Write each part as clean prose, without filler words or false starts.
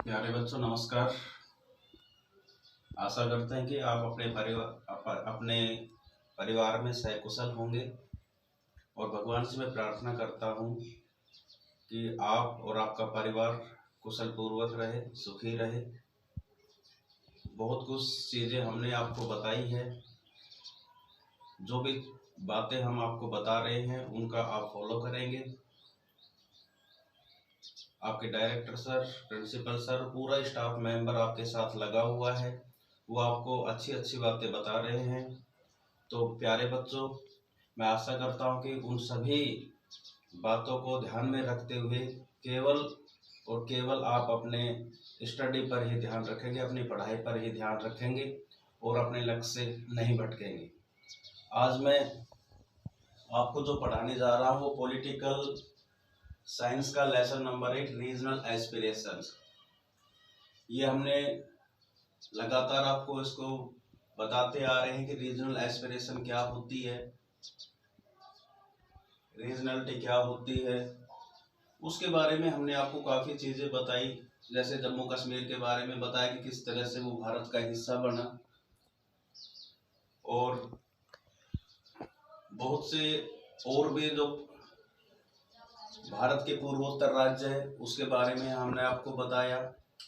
प्यारे बच्चों नमस्कार। आशा करते हैं कि आप अपने परिवार में सकुशल होंगे और भगवान से मैं प्रार्थना करता हूं कि आप और आपका परिवार कुशल पूर्वक रहे, सुखी रहे। बहुत कुछ चीज़ें हमने आपको बताई है। जो भी बातें हम आपको बता रहे हैं उनका आप फॉलो करेंगे। आपके डायरेक्टर सर, प्रिंसिपल सर, पूरा स्टाफ मेंबर आपके साथ लगा हुआ है। वो आपको अच्छी अच्छी बातें बता रहे हैं। तो प्यारे बच्चों, मैं आशा करता हूं कि उन सभी बातों को ध्यान में रखते हुए केवल और केवल आप अपने स्टडी पर ही ध्यान रखेंगे, अपनी पढ़ाई पर ही ध्यान रखेंगे और अपने लक्ष्य से नहीं भटकेंगे। आज मैं आपको जो पढ़ाने जा रहा हूँ वो पॉलिटिकल साइंस का लेसन नंबर 8 रीजनल एस्पिरेशंस। ये हमने लगातार आपको इसको बताते आ रहे हैं कि रीजनल एस्पिरेशन क्या होती है, रीजनलिटी क्या होती है। उसके बारे में हमने आपको काफ़ी चीज़ें बताई, जैसे जम्मू कश्मीर के बारे में बताया कि किस तरह से वो भारत का हिस्सा बना, और बहुत से और भी जो भारत के पूर्वोत्तर राज्य है उसके बारे में हमने आपको बताया।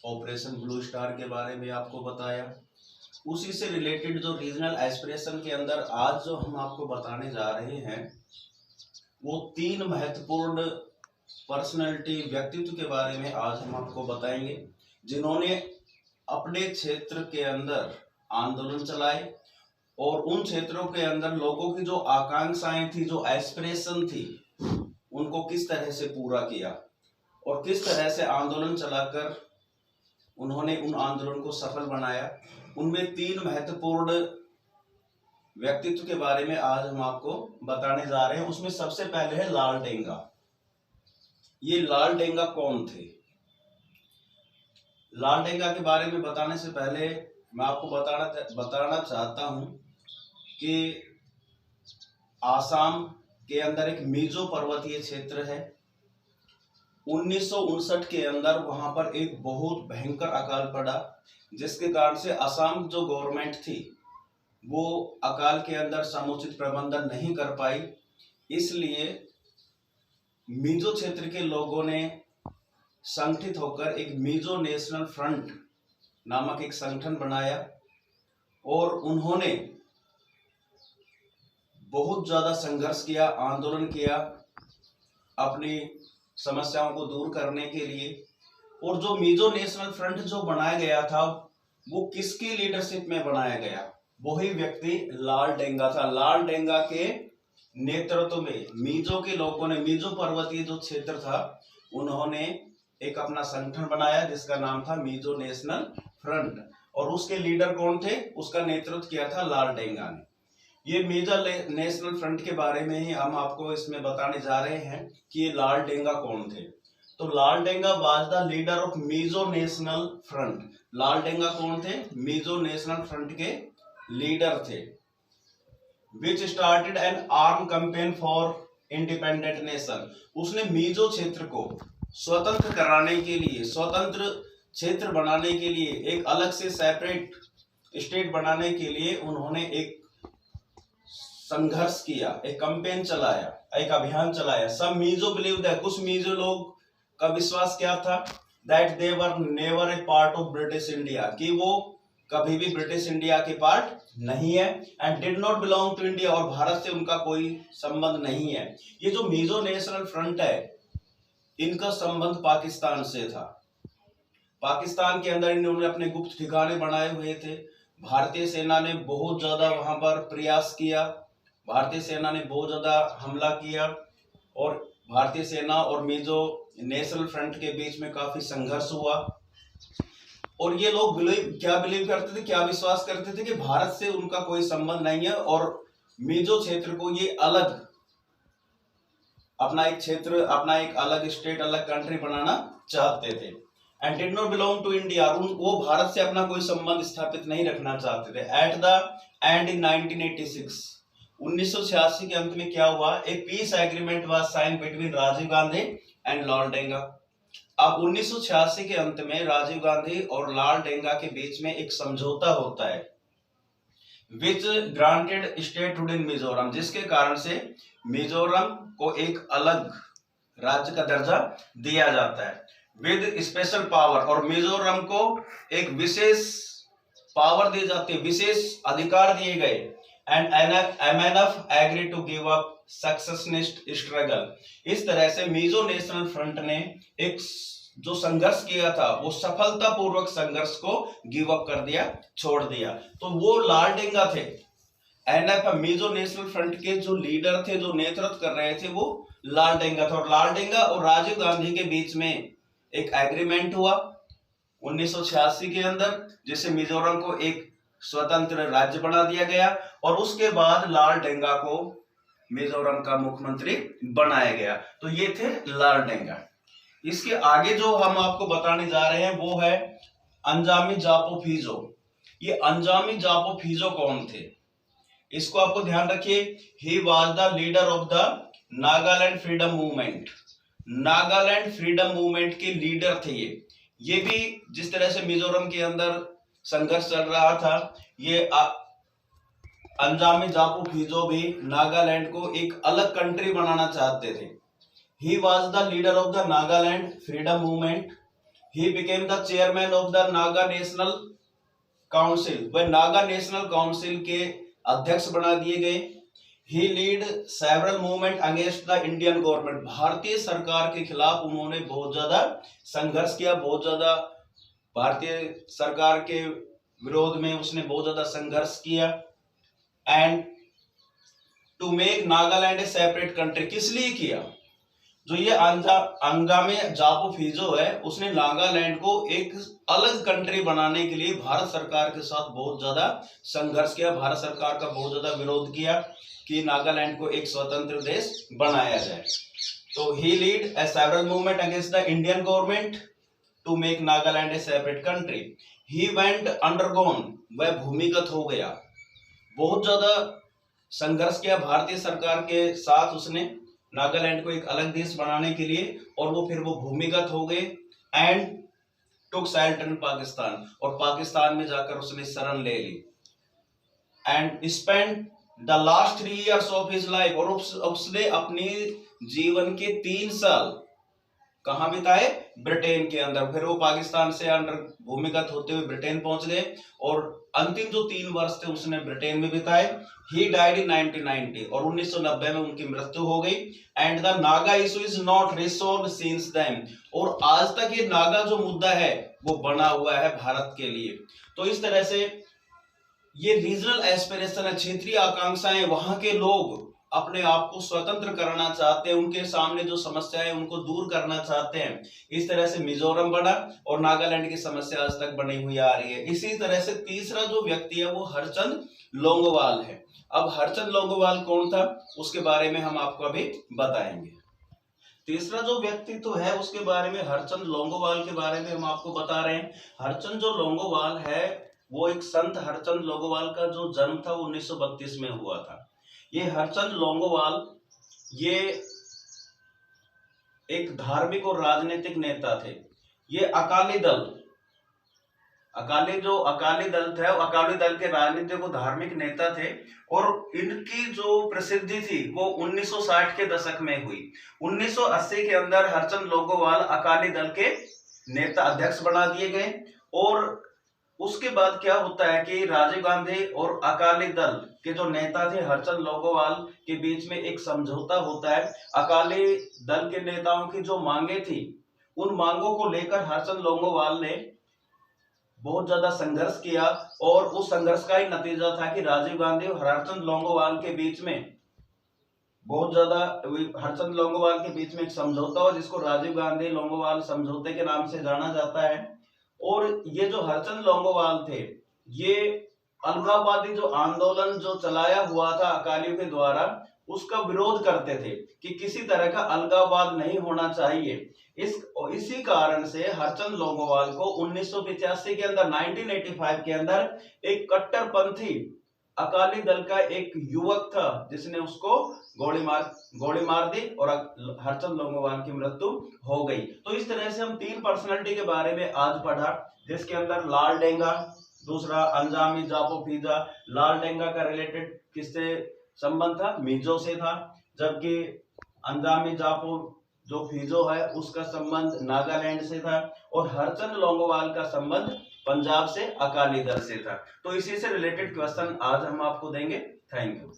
ऑपरेशन ब्लू स्टार के बारे में आपको बताया। उसी से रिलेटेड जो रीजनल एस्पिरेशन के अंदर आज जो हम आपको बताने जा रहे हैं वो 3 महत्वपूर्ण पर्सनैलिटी, व्यक्तित्व के बारे में आज हम आपको बताएंगे, जिन्होंने अपने क्षेत्र के अंदर आंदोलन चलाए और उन क्षेत्रों के अंदर लोगों की जो आकांक्षाएं थी, जो एस्पिरेशन थी, उनको किस तरह से पूरा किया और किस तरह से आंदोलन चलाकर उन्होंने उन आंदोलन को सफल बनाया। उनमें 3 महत्वपूर्ण व्यक्तित्व के बारे में आज हम आपको बताने जा रहे हैं। उसमें सबसे पहले है लाल डेंगा। ये लाल डेंगा कौन थे? लाल डेंगा के बारे में बताने से पहले मैं आपको बताना चाहता हूं कि आसाम के अंदर एक मिजो पर्वतीय क्षेत्र है। 1959 के अंदर वहां पर एक बहुत भयंकर अकाल पड़ा, जिसके कारण से असम जो गवर्नमेंट थी वो अकाल के अंदर समुचित प्रबंधन नहीं कर पाई। इसलिए मिजो क्षेत्र के लोगों ने संगठित होकर एक मिजो नेशनल फ्रंट नामक एक संगठन बनाया और उन्होंने बहुत ज्यादा संघर्ष किया, आंदोलन किया अपनी समस्याओं को दूर करने के लिए। और जो मिजो नेशनल फ्रंट जो बनाया गया था वो किसकी लीडरशिप में बनाया गया? वही व्यक्ति लाल डेंगा था। लाल डेंगा के नेतृत्व में मिजो के लोगों ने, मिजो पर्वतीय जो क्षेत्र था, उन्होंने एक अपना संगठन बनाया जिसका नाम था मिजो नेशनल फ्रंट। और उसके लीडर कौन थे? उसका नेतृत्व किया था लाल डेंगा ने। ये मिजो नेशनल फ्रंट के बारे में ही हम आपको इसमें बताने जा रहे हैं कि ये लाल डेंगा कौन थे। तो Lal Denga was the leader of Mizo National Front. Lal Denga कौन थे? मिजो नेशनल फ्रंट के लीडर थे। Which started an arm campaign for independent nation. उसने मिजो क्षेत्र को स्वतंत्र कराने के लिए, स्वतंत्र क्षेत्र बनाने के लिए, एक अलग से सेपरेट स्टेट बनाने के लिए उन्होंने एक संघर्ष किया, एक कैंपेन चलाया, एक अभियान चलाया। सब मिजो बिलीव दैट, कुछ मिजो लोग का विश्वास क्या था? That they were never a part of British India, कि वो कभी भी ब्रिटिश इंडिया के पार्ट नहीं है। And did not belong to India, और भारत से उनका कोई संबंध नहीं है। ये जो मिजो नेशनल फ्रंट है, इनका संबंध पाकिस्तान से था। पाकिस्तान के अंदर इन्होंने अपने गुप्त ठिकाने बनाए हुए थे। भारतीय सेना ने बहुत ज्यादा वहां पर प्रयास किया, भारतीय सेना ने बहुत ज्यादा हमला किया और भारतीय सेना और मिजो नेशनल फ्रंट के बीच में काफी संघर्ष हुआ। और ये लोग बिलीव करते थे, क्या विश्वास करते थे कि भारत से उनका कोई संबंध नहीं है और मिजो क्षेत्र को ये अलग, अपना एक क्षेत्र, अपना एक अलग स्टेट, अलग कंट्री बनाना चाहते थे। And did not belong to India, वो भारत से अपना कोई संबंध स्थापित नहीं रखना चाहते थे। एट द एंड इन 1986, 1986 के अंत में क्या हुआ? एक peace agreement was sign between Rajiv Gandhi and Lal Denga. अब 1986 के अंत में राजीव गांधी और लाल डेंगा के बीच में एक समझौता होता है, विच ग्रांटेड स्टेटहुड इन मिजोरम, जिसके कारण से मिजोरम को एक अलग राज्य का दर्जा दिया जाता है विद स्पेशल पावर, और मिजोरम को एक विशेष पावर दी जाती है, विशेष अधिकार दिए गए। And MNF agree to give up secessionist struggle. इस तरह से मिजो नेशनल फ्रंट ने एक जो संघर्ष किया था वो सफलतापूर्वक संघर्ष को गिव अप कर दिया, छोड़ दिया। तो वो लाल डेंगा थे, एनएफ मिजो नेशनल फ्रंट के जो लीडर थे, जो नेतृत्व कर रहे थे, वो लाल डेंगा था। और लाल डेंगा और राजीव गांधी के बीच में एक एग्रीमेंट हुआ 1986 के अंदर, जिससे मिजोरम को एक स्वतंत्र राज्य बना दिया गया, और उसके बाद लाल डेंगा को मिजोरम का मुख्यमंत्री बनाया गया। तो ये थे लाल डेंगा। इसके आगे जो हम आपको बताने जा रहे हैं वो है अंजामी जापो फिजो। ये अंजामी जापो फिजो कौन थे, इसको आपको ध्यान रखिए। He was the leader of the Nagaland freedom movement. Nagaland freedom movement के लीडर थे ये भी जिस तरह से मिजोरम के अंदर संघर्ष चल रहा था, ये अंजामी जापो फिजो भी नागालैंड को एक अलग कंट्री बनाना चाहते थे। He was the leader of the Nagaland freedom movement. He became the chairman of the Naga National Council. वह नागा नेशनल काउंसिल के अध्यक्ष बना दिए गए। He lead several movement against the Indian government. भारतीय सरकार के खिलाफ उन्होंने बहुत ज्यादा संघर्ष किया, बहुत ज्यादा भारतीय सरकार के विरोध में उसने बहुत ज्यादा संघर्ष किया। And to make Nagaland a separate country, किस लिए किया? जो ये अंजामी जापो फिजो है, उसने नागालैंड को एक अलग कंट्री बनाने के लिए भारत सरकार के साथ बहुत ज्यादा संघर्ष किया, भारत सरकार का बहुत ज्यादा विरोध किया कि नागालैंड को एक स्वतंत्र देश बनाया जाए। तो he lead a several movement against the Indian government to make Nagaland a separate country. He went undergone, वह भूमिगत हो गया, बहुत ज्यादा संघर्ष किया भारतीय सरकार के साथ उसने नागालैंड को एक अलग देश बनाने के लिए, और वो भूमिगत हो गए। And took shelter in Pakistan, और पाकिस्तान में जाकर उसने शरण ले ली। And spend the last 3 years of his life, और उसने अपने जीवन के 3 साल कहां बिताए? ब्रिटेन के अंदर। फिर वो पाकिस्तान से अंडर भूमिगत होते हुए ब्रिटेन पहुंच गए, और अंतिम जो 3 वर्ष थे उसने ब्रिटेन में बिताए। ही डाइड इन 1990, और 1990 में उनकी मृत्यु हो गई। And the Naga issue is not resolved since then, और आज तक ये नागा जो मुद्दा है वो बना हुआ है भारत के लिए। तो इस तरह से ये रीजनल एस्पिरेशन है, क्षेत्रीय आकांक्षाएं, वहां के लोग अपने आप को स्वतंत्र करना चाहते हैं, उनके सामने जो समस्याएं उनको दूर करना चाहते हैं। इस तरह से मिजोरम बना, और नागालैंड की समस्या आज तक बनी हुई आ रही है। इसी तरह से तीसरा जो व्यक्ति है वो हरचंद लोंगोवाल है। अब हरचंद लोंगोवाल कौन था उसके बारे में हम आपको अभी बताएंगे। तीसरा जो व्यक्तित्व है उसके बारे में, हरचंद लोंगोवाल के बारे में हम आपको बता रहे हैं। हरचंद जो लोंगोवाल है वो एक संत हरचंद लोंगोवाल का जो जन्म था 1932 में हुआ था। ये हरचंद लोंगोवाल ये एक धार्मिक और राजनीतिक नेता थे। ये अकाली दल थे, अकाली दल के राजनीतिक और धार्मिक नेता थे, और इनकी जो प्रसिद्धि थी वो 1960 के दशक में हुई। 1980 के अंदर हरचंद लोंगोवाल अकाली दल के नेता अध्यक्ष बना दिए गए, और उसके बाद क्या होता है कि राजीव गांधी और अकाली दल के जो नेता थे हरचंद लोंगोवाल के बीच में एक समझौता होता है। अकाली दल के नेताओं की जो मांगे थी उन मांगों को लेकर हरचंद लोंगोवाल ने बहुत ज्यादा संघर्ष किया, और उस संघर्ष का ही नतीजा था कि राजीव गांधी और हरचंद लोंगोवाल के बीच में हरचंद लोंगोवाल के बीच में एक समझौता हुआ, जिसको राजीव गांधी लोंगोवाल समझौते के नाम से जाना जाता है। और ये जो हरचंद लोंगोवाल थे, ये अलगाववादी जो आंदोलन जो चलाया हुआ था अकालियों के द्वारा, उसका विरोध करते थे कि किसी तरह का अलगाववाद नहीं होना चाहिए। इसी कारण से हरचंद लोंगोवाल को 1985 के अंदर 1985 के अंदर एक कट्टरपंथी अकाली दल का एक युवक था जिसने उसको गोली मार दी और हरचंद लोंगोवाल की मृत्यु हो गई। तो इस तरह से हम 3 पर्सनालिटी के बारे में आज पढ़ा, जिसके अंदर लाल डेंगा, दूसरा अंजामी जापो फीजा। लाल डेंगा का रिलेटेड किससे संबंध था? मीजो से था, जबकि अंजामी जापो जो फीजो है उसका संबंध नागालैंड से था, और हरचंद लोंगोवाल का संबंध पंजाब से अकाली दल से था। तो इसी से रिलेटेड क्वेश्चन आज हम आपको देंगे। Thank you.